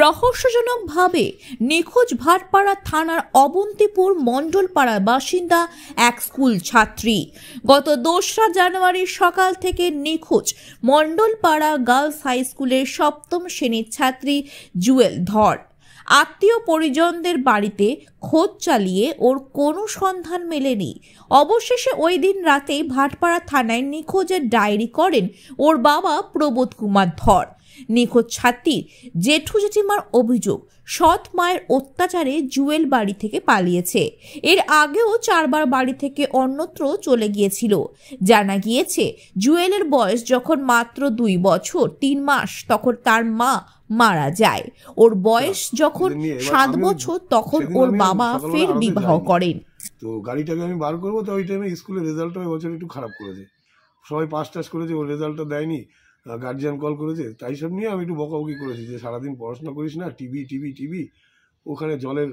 রহস্যজনকভাবে নিখোঁজ ভাটপাড়া থানার অবন্তিপুর মণ্ডলপাড়ার বাসিন্দা এক স্কুল ছাত্রী। গত 2রা জানুয়ারি সকাল থেকে নিখোঁজ মণ্ডলপাড়া গার্লস হাই স্কুলের 7ম শ্রেণীর ছাত্রী জুয়েল ধর। আত্মীয় পরিজনদের বাড়িতে খোঁজ চালিয়ে ওর কোনো সন্ধান মেলেনি। অবশেষে ওই দিন রাতেই ভাটপাড়া থানায় নিখোঁজের ডায়েরি করেন ওর বাবা প্রবোধ কুমার ধর। নিখোঁজ ছাত্রীর জেঠু জেঠিমার অভিযোগ, সৎ মায়ের অত্যাচারে জুয়েল বাড়ি থেকে পালিয়েছে। এর আগেও 4বার বাড়ি থেকে অন্যত্র চলে গিয়েছিল। জানা গিয়েছে জুয়েলের বয়স যখন মাত্র 2 বছর 3 মাস তখন তার মা মারা যায়। ওর বয়স যখন 7 বছর তখন ওর বাবা ফের বিবাহ করেন। তো গাড়িটাকে আমি বার করবো, তো ওই টাইমে স্কুলের রেজাল্টটা ওই বছর একটু খারাপ করেছে, সবাই পাস টাস করেছে, ওর রেজাল্টটা দেয়নি, গার্জিয়ান কল করেছে, তাই সব নিয়ে আমি একটু বকাবকি করেছি যে সারাদিন পড়াশোনা করিস না, টিভি টিভি টিভি, ওখানে জলের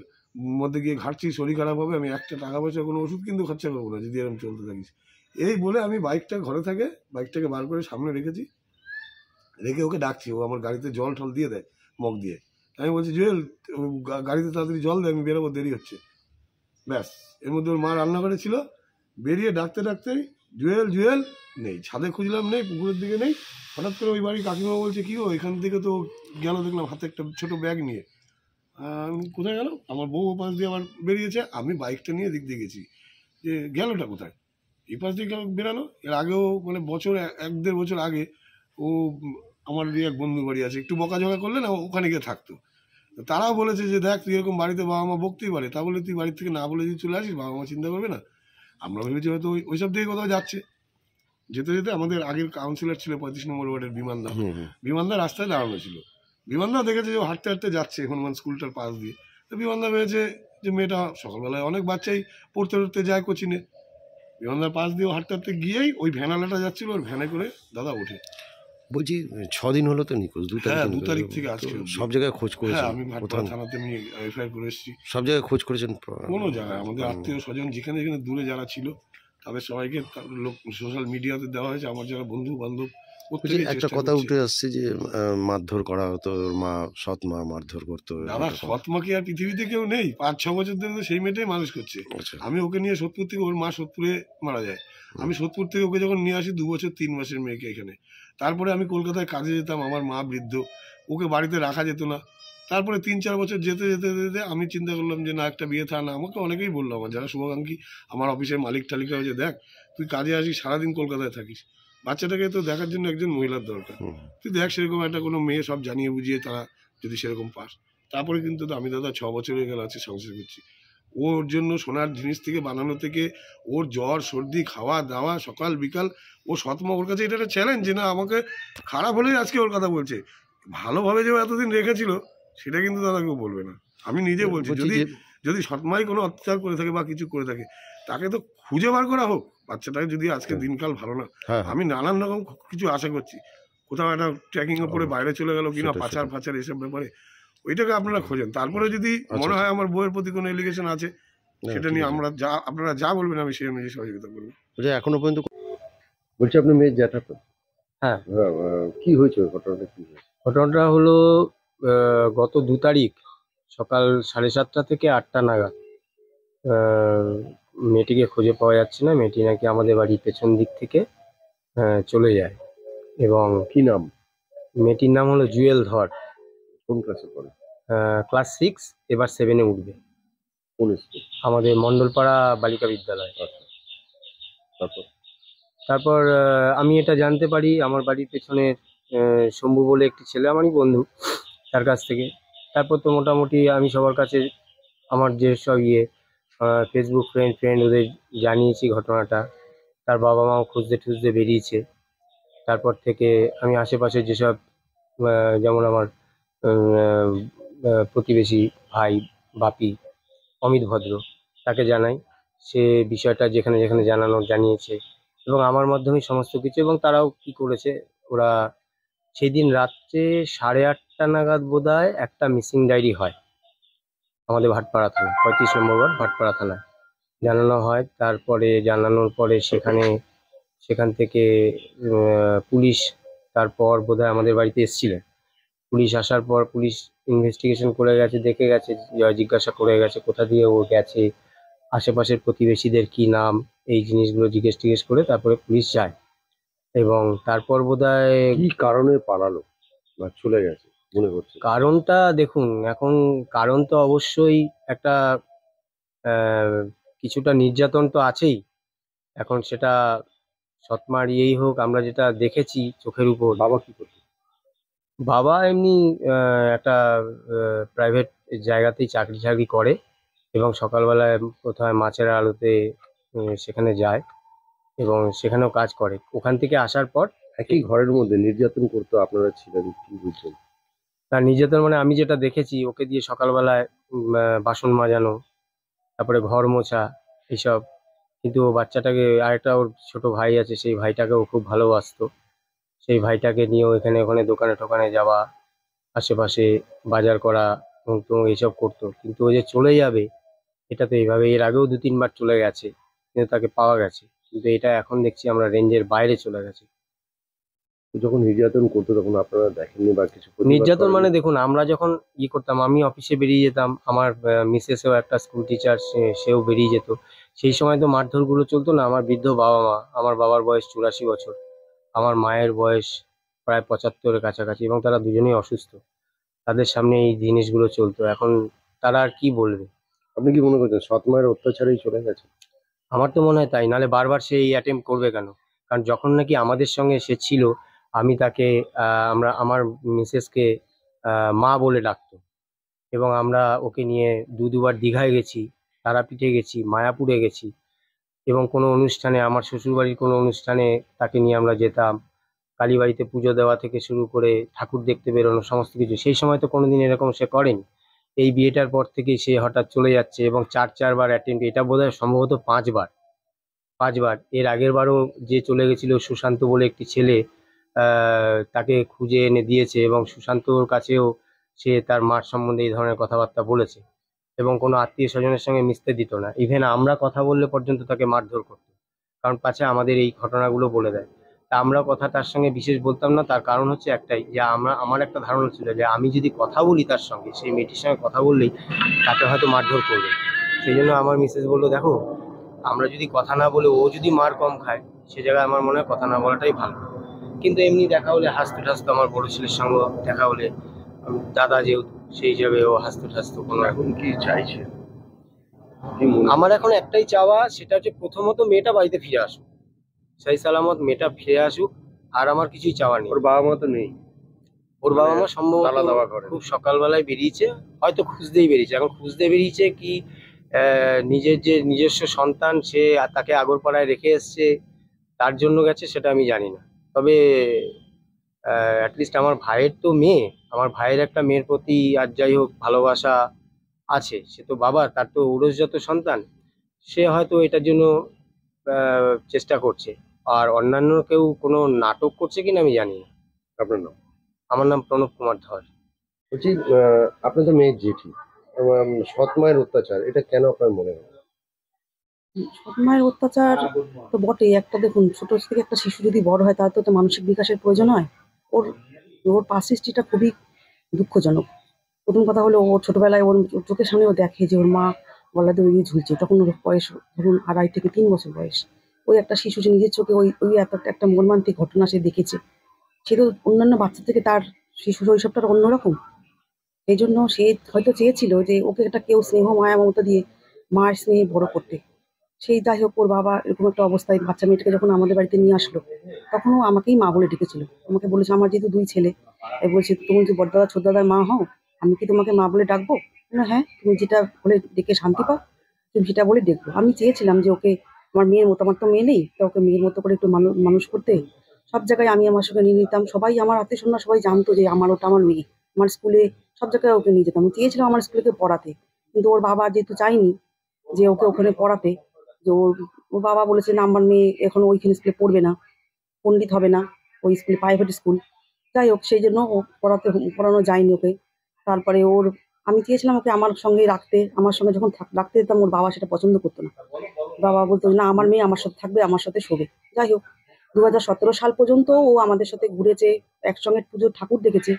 মধ্যে গিয়ে ঘাটছিস, শরীর খারাপ হবে, আমি একটা টাকা পয়সা কোনো ওষুধ কিন্তু খরচা করবো না যদি এরকম চলতে থাকিস। এই বলে আমি বাইকটা ঘরে থাকে, বাইকটাকে বার করে সামনে রেখেছি, রেখে ওকে ডাকছি, ও আমার গাড়িতে জল টল দিয়ে দেয় মগ দিয়ে। আমি বলছি জুয়েল গাড়িতে তাড়াতাড়ি জল দেয়, আমি বেরোবো, দেরি হচ্ছে। ব্যাস, এর মধ্যে ওর মা রান্নাঘরে ছিল, বেরিয়ে ডাকতে ডাকতেই জুয়েল জুয়েল নেই, ছাদে খুঁজলাম নেই, পুকুরের দিকে নেই। হঠাৎ করে ওই বাড়ির কাকিমা বলছে কি ও এখান থেকে তো গেল, দেখলাম হাতে একটা ছোট ব্যাগ নিয়ে। কোথায় গেল? আমার বউ পাশ দিয়ে আবার বেরিয়েছে, আমি বাইকটা নিয়ে দিক দিয়ে গেছি যে গেলোটা কোথায়, এই পাশ দিয়ে বেরানো। এর আগেও মানে বছর 1-1.5 বছর আগে ও আমার এক বন্ধু বাড়ি আছে, একটু বকাঝকা করলে না ওখানে গিয়ে থাকতো। তারাও বলেছে যে দেখ তুই এরকম বাড়িতে বাবা মা বকতেই পারে, তা বলে তুই বাড়ির থেকে না বলে যদি চলে আসিস বাবা মা চিন্তা করবে না। আমরা ভেবেছি হয়তো ওইসব দিকে কোথাও যাচ্ছে। যেতে যেতে আমাদের আগের কাউন্সিলর ছিল 35 নম্বর ওয়ার্ডের বিমানদা, বিমানদা রাস্তায় দাঁড়ানো ছিল। বিমানদা দেখেছে যে হাঁটতে হাঁটতে যাচ্ছে হনুমান স্কুলটার পাশ দিয়ে, তো বিমানদা ভেবেছে যে মেয়েটা সকালবেলায় অনেক বাচ্চাই পড়তে পড়তে যায় কোচিনে, বিমানদার পাশ দিয়ে হাঁটতে হাঁটতে গিয়েই ওই ভ্যানালাটা যাচ্ছিল, ওর ভ্যানে করে দাদা ওঠে। বলছি 6 দিন হলো তো নিখোঁজ, 2 তারিখ থেকে আজকে সব জায়গায় খোঁজ করেছেন? আমি ভাটপাড়া থানাতে আমি এফআইআর করে এসেছি। সব জায়গায় খোঁজ করেছেন? কোনো জায়গায় আমাদের আত্মীয় স্বজন যেখানে যেখানে দূরে যারা ছিল তাদের সবাইকে সোশ্যাল মিডিয়াতে দেওয়া হয়েছে, আমার যারা বন্ধু বান্ধব। একটা কথা উঠে আসছে যে মারধর করা হতো, ওর মা সৎ মা মারধর করতো। দাদা সৎ মা কি আর পৃথিবীতে কেউ নেই? 5-6 বছর ধরে সেই মেয়েটাই মানুষ করছে। আমি ওকে নিয়ে সোদপুর থেকে, ওর মা সোদপুরে মারা যায়, আমি সোদপুর থেকে ওকে যখন নিয়ে আসি 2 বছর 3 মাসের মেয়েকে এখানে, তারপরে আমি কলকাতায় কাজে যেতাম, আমার মা বৃদ্ধ, ওকে বাড়িতে রাখা যেত না। তারপরে 3-4 বছর যেতে যেতে যেতে আমি চিন্তা করলাম যে না একটা বিয়ে থা না। আমাকে অনেকেই বললো, আমার যারা শুভাকাঙ্ক্ষী, আমার অফিসের মালিক টালিকা, যে দেখ তুই কাজে আসিস, সারাদিন কলকাতায় থাকিস, বাচ্চাটাকে তো দেখার জন্য একজন মহিলার দরকার, তুই দেখ সেরকম একটা কোনো মেয়ে সব জানিয়ে বুঝিয়ে তারা যদি সেরকম পাস। তারপরে কিন্তু আমি দাদা 6 বছর হয়ে গেল আছে সংসার করছি। ওর জন্য সোনার জিনিস থেকে বানানো থেকে ওর জ্বর সর্দি খাওয়া দাওয়া সকাল বিকাল, ও সৎমা ওর কাছে এটা একটা চ্যালেঞ্জ যে না আমাকে খারাপ হলেই আজকে ওর কথা বলছে, ভালোভাবে যে এতদিন রেখেছিল সেটা কিন্তু দাদা কেউ বলবে না। আমি নিজে বলছি যদি সৎমাই কোনো অত্যাচার করে থাকে বা কিছু করে থাকে তাকে তো খুঁজে বার করা হোক। বাচ্চাটাকে যদি আজকে দিনকাল ভালো না, আমি নানান রকম কিছু আশা করছি, কোথাও একটা ট্র্যাকিং এর পরে বাইরে চলে গেল কিনা, পাচার ফাচার এসব ব্যাপারে ওইটাকে আপনারা খোঁজেন। তারপরে যদি মনে হয় আমার বউয়ের প্রতি কোনো এলিগেশন আছে সেটা নিয়ে আপনারা যা বলবেন আমি সেই অনুযায়ী সহযোগিতা করবো। এখনো পর্যন্ত বলছি আপনার মেয়ের জ্যাঠা তো? হ্যাঁ। কি হয়েছে ঘটনাটা? কি হয়েছে? ঘটনাটা হলো গত 2 তারিখ সকাল 7:30 থেকে 8টা নাগাদ মেয়েটিকে খুঁজে পাওয়া যাচ্ছে না। মেয়েটি নাকি আমাদের বাড়ির পেছন দিক থেকে চলে যায়। এবং কি নাম? মেয়েটির নাম হলো জুয়েল ধর। কোন ক্লাসে পড়ে? ক্লাস 6, এবার 7-এ উঠবে। কোন স্কুল? আমাদের মণ্ডলপাড়া বালিকা বিদ্যালয়। তারপর আমি এটা জানতে পারি আমার বাড়ির পেছনে শম্ভু বলে একটি ছেলে, আমারই বন্ধু, তার কাছ থেকে। তারপর তো মোটামুটি আমি সবার কাছে আমার যেসব ফেসবুক ফ্রেন্ড ওদের জানিয়েছি ঘটনাটা। তার বাবা মাও খুঁজতে টুজতে বেরিয়েছে। তারপর থেকে আমি আশেপাশে যেসব যেমন আমার প্রতিবেশী ভাই বাপি অমিত ভদ্র, তাকে জানাই, সে বিষয়টা যেখানে যেখানে জানিয়েছে এবং আমার মাধ্যমে সমস্ত কিছু। এবং তারাও কি করেছে, ওরা সেই দিন রাত্রে 8:30 নাগাদ বোধহয় একটা মিসিং ডায়েরি হয় আমাদের ভাটপাড়া থানা, 35 নম্বর ওয়ার্ড ভাটপাড়া থানায় জানানো হয়। তারপরে জানানোর পরে সেখান থেকে পুলিশ তারপর বোধহয় আমাদের বাড়িতে এসেছিলেন। পুলিশ আসার পর পুলিশ ইনভেস্টিগেশন করে গেছে, দেখে গেছে, জিজ্ঞাসা করে গেছে কোথা দিয়ে ও গেছে, আশেপাশের প্রতিবেশীদের কি নাম, এই জিনিসগুলো জিজ্ঞেস করে তারপরে পুলিশ যায়। এবং তারপর বোধহয় কি কারণে পালালো বা চলে গেছে মনে করছে? কারণটা দেখুন, এখন কারণ তো অবশ্যই একটা কিছুটা নির্যাতন তো আছেই। এখন সেটা সৎমার ইয়েই হোক, আমরা যেটা দেখেছি চোখের উপর। বাবা কি করছে? বাবা এমনি একটা প্রাইভেট জায়গাতেই চাকরি করে এবং সকালবেলায় কোথায় মাছের আড়তে সেখানে যায় এবং সেখানেও কাজ করে। ওখান থেকে আসার পর একই ঘরের মধ্যে নির্যাতন করতো, আপনারা ছিলেন, কি বুঝছেন? তার নির্যাতন মানে আমি যেটা দেখেছি, ওকে দিয়ে সকালবেলায় বাসন মাজানো, তারপরে ঘর মোছা, এইসব। কিন্তু ও বাচ্চাটাকে, আরেকটা ওর ছোট ভাই আছে, সেই ভাইটাকে ও খুব ভালোবাসতো। সেই ভাইটাকে নিয়েও এখানে ওখানে দোকানে টোকানে যাওয়া, আশেপাশে বাজার করা এবং তো এইসব করতো। কিন্তু ও যে চলে যাবে এটা তো এইভাবে, এর আগেও 2-3 বার চলে গেছে, কিন্তু তাকে পাওয়া গেছে। কিন্তু এটা এখন দেখছি আমরা রেঞ্জের বাইরে চলে গেছে। যখন নির্যাতন করতো তখন আপনারা দেখেননি বা কিছু প্রতিবাদ নির্যাতন করেননি? মানে দেখুন, আমরা যখন করতাম, আমি অফিসে বেরিয়ে যেতাম, আমার মিসেসও একটা স্কুল টিচার, সেও বেরিয়ে যেত। সেই সময় তো মারধরগুলো চলতো না। আমার বৃদ্ধ বাবা মা, আমার বাবার বয়স 84 বছর, আমার মায়ের বয়স প্রায় 75-এর কাছাকাছি এবং তারা দুজনেই অসুস্থ। তাদের সামনে এই জিনিসগুলো চলতো। এখন তারা আর কি বলবে? আপনি কি মনে করছেন সৎ মায়ের অত্যাচারেই চলে গেছে? আমার তো মনে হয় তাই, নাহলে বারবার সে এই অ্যাটেম্প করবে কেন? কারণ যখন নাকি আমাদের সঙ্গে সে ছিল, আমি তাকে আমার মিসেসকে মা বলে ডাকতো এবং আমরা ওকে নিয়ে দুবার দীঘায় গেছি, তারাপীঠে গেছি, মায়াপুরে গেছি এবং কোনো অনুষ্ঠানে, আমার শ্বশুরবাড়ির কোনো অনুষ্ঠানে তাকে নিয়ে আমরা যেতাম। কালীবাড়িতে পুজো দেওয়া থেকে শুরু করে ঠাকুর দেখতে বেরোনো, সমস্ত কিছু। সেই সময় তো কোনোদিন এরকম সে করেনি। এই বিয়েটার পর থেকেই সে হঠাৎ চলে যাচ্ছে এবং 4-4 বার অ্যাটেম্প, এটা বোধহয় সম্ভবত 5 বার। এর আগের বারও যে চলে গেছিল সুশান্ত বলে একটি ছেলে, তাকে খুঁজে এনে দিয়েছে এবং সুশান্তর কাছেও সে তার মার সম্বন্ধে এই ধরনের কথাবার্তা বলেছে এবং কোনো আত্মীয় স্বজনের সঙ্গে মিশতে দিত না। ইভেন আমরা কথা বললে পর্যন্ত তাকে মারধর করতো, কারণ পাছে আমাদের এই ঘটনাগুলো বলে দেয়। তা আমরা কথা তার সঙ্গে বিশেষ বলতাম না। তার কারণ হচ্ছে একটাই, যে আমার একটা ধারণা ছিল যে আমি যদি কথা বলি তার সঙ্গে, সেই মেয়েটির সঙ্গে কথা বললেই তাকে হয়তো মারধর করবে। সেই জন্য আমার মিসেস বললো, দেখো, আমরা যদি কথা না বলে ও যদি মার কম খায়, সে জায়গায় আমার মনে হয় কথা না বলাটাই ভালো। কিন্তু এমনি দেখা হলে হাসতে ঠাসতে, আমার বড় ছেলের সঙ্গে দেখা হলে, দাদা যেহেতু সেই হিসাবে ও হাসতে ঠাসতে। কোনো এখন কি চাইছে? কি মনে আমার এখন একটাই চাওয়া, সেটা হচ্ছে প্রথমত মেয়েটা বাড়িতে ফিরে আসুক, সেই সালামত মেয়েটা ফিরে আসুক। আর আমার কিছুই চাওয়া নেই। ওর বাবা মা তো নেই, ওর বাবা মা সম্ভবত তালা দেওয়া ঘরে। খুব সকালবেলায় বেরিয়েছে, হয়তো খুঁজতেই বেরিয়েছে। এখন খুঁজতে বেরিয়েছে কি নিজের যে নিজস্ব সন্তান, সে তাকে আগরপাড়ায় রেখে এসছে, তার জন্য গেছে, সেটা আমি জানি না। তবে অ্যাটলিস্ট আমার ভাইয়ের তো মেয়ে, আমার ভাইয়ের একটা মেয়ের প্রতি আর যাই হোক ভালোবাসা আছে। সে তো বাবা, তার তো ঔরসজাত সন্তান, সে হয়তো এটার জন্য চেষ্টা করছে। আর অন্যান্য কেউ কোনো নাটক করছে কিনা আমি জানি না। আপনার নাম? আমার নাম প্রণব কুমার ধর। বলছি, আপনি তো মেয়ের জেঠি, সৎ মায়ের অত্যাচার এটা কেন আপনার মনে হয়? সৎ মায়ের অত্যাচার তো বটেই। একটা দেখুন, ছোট থেকে একটা শিশু যদি বড় হয়, তার তো একটা মানসিক বিকাশের প্রয়োজন হয়। ওর ওর পারসিস্টিটা খুবই দুঃখজনক। প্রথম কথা হলো, ওর ছোটবেলায় ওর চোখের সামনে ও দেখে যে ওর মা গলা দিয়ে ঝুলছে, তখন ওর বয়স ধরুন 2.5 থেকে 3 বছর বয়স। ওই একটা শিশু যে নিজের চোখে ওই ওই এত একটা মর্মান্তিক ঘটনা সে দেখেছে, সে তো অন্যান্য বাচ্চা থেকে তার শিশু শৈশবটা অন্যরকম। এই জন্য সে হয়তো চেয়েছিল যে ওকে একটা কেউ স্নেহ মায়া মমতা দিয়ে মায়ের স্নেহে বড় করতে। সেই যাই হোক, ওর বাবা এরকম একটা অবস্থায় বাচ্চা মেয়েটাকে যখন আমাদের বাড়িতে নিয়ে আসলো, তখনও আমাকেই মা বলে ডেকেছিল। আমাকে বলেছে, আমার যেহেতু 2 ছেলে, বলছে, তুমি যে বড়দাদা ছোটদাদার মা হও, আমি কি তোমাকে মা বলে ডাকবো? না, হ্যাঁ, তুমি যেটা বলে ডেকে শান্তি পাও, তুমি সেটা বলে দেখবো। আমি চেয়েছিলাম যে ওকে আমার মেয়ের মতো, আমার তো মেয়ে নেই, তা ওকে মেয়ের মতো করে একটু মানুষ করতে। সব জায়গায় আমি আমার সঙ্গে নিয়ে নিতাম, সবাই আমার আত্মীয় স্বজন সবাই জানতো যে ওটা আমার মেয়ে। আমার স্কুলে সব জায়গায় ওকে নিয়ে যেতাম। আমি চেয়েছিলাম আমার স্কুলে পড়াতে, কিন্তু ওর বাবা যেহেতু চায়নি যে ওকে ওখানে পড়াতে, যে ওর বাবা বলেছে, না, আমার মেয়ে এখন ওইখানে স্কুলে পড়বে না, পণ্ডিত হবে না, ওই স্কুলে প্রাইভেট স্কুল। যাই হোক, সেই জন্য ও পড়ানো যায়নি ওকে। তারপরে আমি চেয়েছিলাম ওকে আমার সঙ্গে রাখতে। আমার সঙ্গে যখন রাখতে যেতাম, ওর বাবা সেটা পছন্দ করতো না। বাবা বলতো, না, আমার মেয়ে আমার সাথে থাকবে, আমার সাথে শোবে। যাই হোক, 2017 সাল পর্যন্ত ও আমাদের সাথে ঘুরেছে, একসঙ্গে পুজোর ঠাকুর দেখেছে।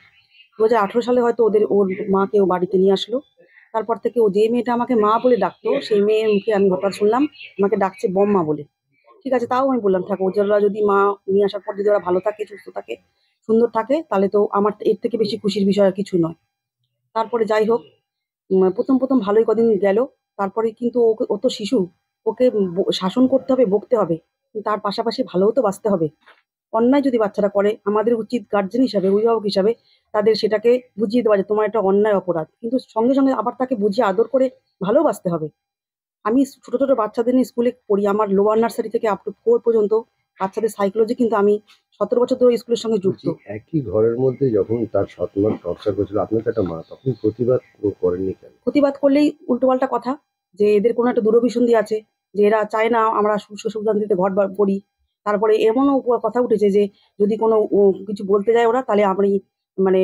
2018 সালে হয়তো ওর মাকে ও বাড়িতে নিয়ে আসলো। তারপর থেকে ও যে মেয়েটা আমাকে মা বলে ডাকতো, সেই মেয়ের মুখে আমি হঠাৎ শুনলাম আমাকে ডাকছে বম্মা বলে। ঠিক আছে, তাও আমি বললাম থাকো, ওরা যদি মা নিয়ে আসার পর যদি ওরা ভালো থাকে, সুস্থ থাকে, সুন্দর থাকে, তাহলে তো আমার এর থেকে বেশি খুশির বিষয় আর কিছু নয়। তারপরে যাই হোক, প্রথম ভালোই কদিন গেল। তারপরে কিন্তু ও তো শিশু, ওকে শাসন করতে হবে, বকতে হবে, কিন্তু তার পাশাপাশি ভালোও তো বাঁচতে হবে। অন্যায় যদি বাচ্চারা করে, আমাদের উচিত গার্জেন হিসাবে, অভিভাবক হিসাবে তাদের সেটাকে বুঝিয়ে দেওয়া যে তোমার এটা অন্যায়, অপরাধ, কিন্তু সঙ্গে সঙ্গে আবার তাকে বুঝিয়ে আদর করে ভালোবাসতে হবে। আমি ছোট ছোট বাচ্চাদের নিয়ে স্কুলে পড়ি, আমার লোয়ার নার্সারি থেকে আপ টু 4 পর্যন্ত বাচ্চাদের সাইকোলজি, কিন্তু আমি 17 বছর ধরে স্কুলের সঙ্গে যুক্ত। একই ঘরের মধ্যে যখন তার সৎমা টর্চার করেছিল, আপনার তো একটা মা, তখন প্রতিবাদ করেননি কেন? প্রতিবাদ করলেই উল্টোপাল্টা কথা, যে এদের কোনো একটা দূরভিসন্ধি আছে, যে এরা চায় না আমরা সুখ শান্তিতে ঘর করি। তারপরে এমনও কথা উঠেছে যে যদি কোনো কিছু বলতে যায় ওরা, তাহলে আমি মানে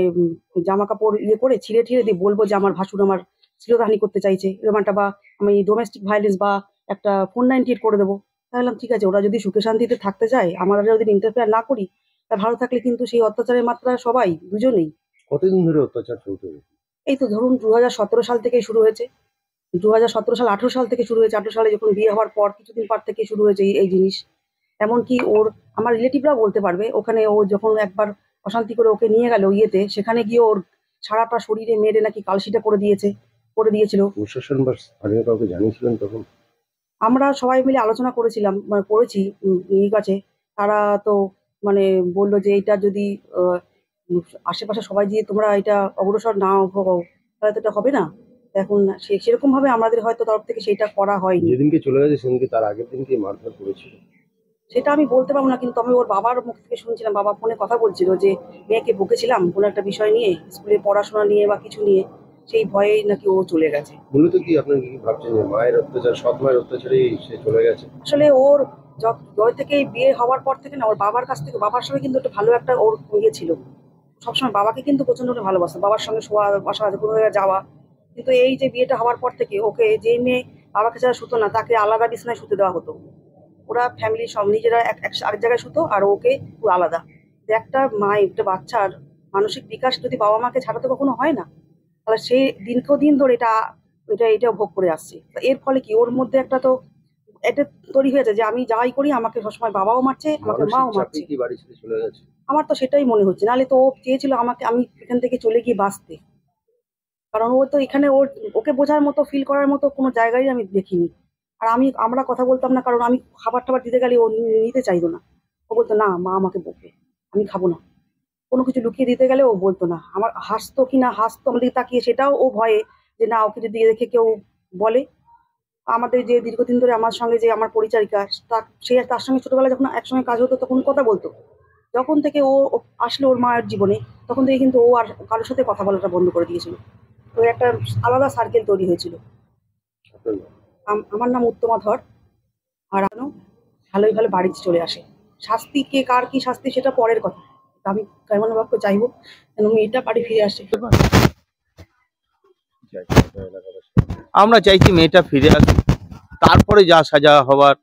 জামা কাপড় করে ছিঁড়ে দিয়ে বলবো যে আমার ভাসুর আমার শ্লীলতাহানি করতে চাইছে, এরকম একটা, বা আমি ডোমেস্টিক ভায়োলেন্স বা একটা 498 করে দেবো। তাহলে ঠিক আছে, ওরা যদি সুখে শান্তিতে থাকতে চায়, আমরা যদি ইন্টারফেয়ার না করি, তা ভালো থাকলে কিন্তু সেই অত্যাচারের মাত্রা সবাই, দুজনেই। কতদিন ধরে অত্যাচার চলতে? এই তো ধরুন 2017 সাল থেকে শুরু হয়েছে। 2017 সাল 18 সাল থেকে শুরু হয়েছে। 18 সালে যখন বিয়ে হওয়ার পর কিছুদিন পর থেকে শুরু হয়েছে এই জিনিস। এমনকি আমার রিলেটিভরাও বলতে পারবে, ওখানে ও যখন একবার অশান্তি করে ওকে নিয়ে গেল ইয়েতে, সেখানে গিয়ে ওর সারাটা শরীরে মেরে নাকি কালশিটা করে দিয়েছিল। প্রশাসন বা স্থানীয় কাউকে জানিয়েছিলেন তখন? আমরা সবাই মিলে আলোচনা করেছিলাম, মানে করেছি ঠিক আছে। তারা তো মানে বললো যে এটা যদি আশেপাশে সবাই দিয়ে তোমরা এটা অগ্রসর না হও, তাহলে তো এটা হবে না। এখন সেরকম ভাবে আমাদের হয়তো তরফ থেকে সেটা করা হয়নি। যেদিনকে চলে গেছে সেদিনকে তার আগের দিনকে মারধর করেছিল? সেটা আমি বলতে পারবো না, কিন্তু আমি ওর বাবার মুখ থেকে শুনছিলাম, বাবা ফোনে কথা বলছিল যে মেয়েকে বকেছিলাম কোনো একটা বিষয় নিয়ে, স্কুলে পড়াশোনা নিয়ে বা কিছু নিয়ে, সেই ভয়েই নাকি ও চলে গেছে। মূলত কি আপনার কি ভাবছেন যে মায়ের অত্যাচার, সৎ মায়ের অত্যাচারেই সে চলে গেছে? আসলে ওর জয় থেকে বিয়ে হওয়ার পর থেকে না, ওর বাবার কাছ থেকে, বাবার সঙ্গে কিন্তু একটা ভালো একটা ওর ইয়ে ছিল, সবসময় বাবাকে কিন্তু প্রচন্ড ভালোবাসতো, বাবার সঙ্গে শোয়া বসা, কোনো জায়গায় যাওয়া। কিন্তু এই যে বিয়েটা হওয়ার পর থেকে ওকে, যে মেয়ে বাবাকে ছাড়া শুতো না, তাকে আলাদা বিছানায় শুতে দেওয়া হতো। ওরা ফ্যামিলি সব নিজেরা এক জায়গায় শুতো, আর ওকে পুরো আলাদা। একটা একটা বাচ্চার মানসিক বিকাশ যদি বাবা মাকে ছাড়া তো কখনো হয় না, তাহলে সে দিন ধরে এটা ভোগ করে আসছে। এর ফলে কি ওর মধ্যে একটা তো এটা তৈরি হয়েছে যে আমি যাই করি আমাকে সবসময় বাবাও মারছে, আমাকে মাও মারছে। কি বাড়ি ছেড়ে চলে গেছে? আমার তো সেটাই মনে হচ্ছে, নাহলে তো ও চেয়েছিল আমি এখান থেকে চলে গিয়ে বাঁচতে। কারণ ও তো এখানে ওকে বোঝার মতো, ফিল করার মতো কোনো জায়গায় আমি দেখিনি। আর আমরা কথা বলতাম না, কারণ আমি খাবার টাবার দিতে গেলে ও নিতে চাইতো না। ও বলতো না মা আমাকে বকবে, আমি খাবো না। কোনো কিছু লুকিয়ে দিতে গেলে ও বলতো না। আমার হাসতো আমাদের তাকিয়ে, সেটাও ও ভয়ে, যে না ওকে যদি দেখে কেউ বলে। আমাদের যে দীর্ঘদিন ধরে আমার সঙ্গে যে আমার পরিচারিকা, তার সঙ্গে ছোটবেলায় যখন একসঙ্গে কাজ হতো তখন কথা বলতো। যখন থেকে ও আসলো ওর মায়ের জীবনে, তখন থেকে কিন্তু ও আর কারোর সাথে কথা বলাটা বন্ধ করে দিয়েছিল। তো একটা আলাদা সার্কেল তৈরি হয়েছিল। আমার নাম উত্তমা ধর। আর ভালোই ভালো বাড়িতে চলে আসে। শাস্তি কার কি শাস্তি সেটা পরের কথা। আমি কেমন বাক্য চাইবো যেন মেয়েটা বাড়ি ফিরে আসে। আমরা চাইছি মেয়েটা ফিরে আসুক, তারপরে যা সাজা হবার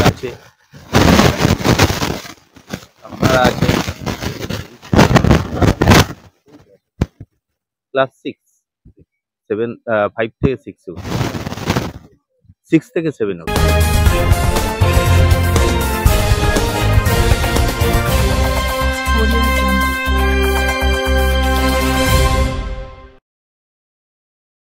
আছে আপনারা আছে। ক্লাস 5 থেকে 6 6 থেকে 7 হবে।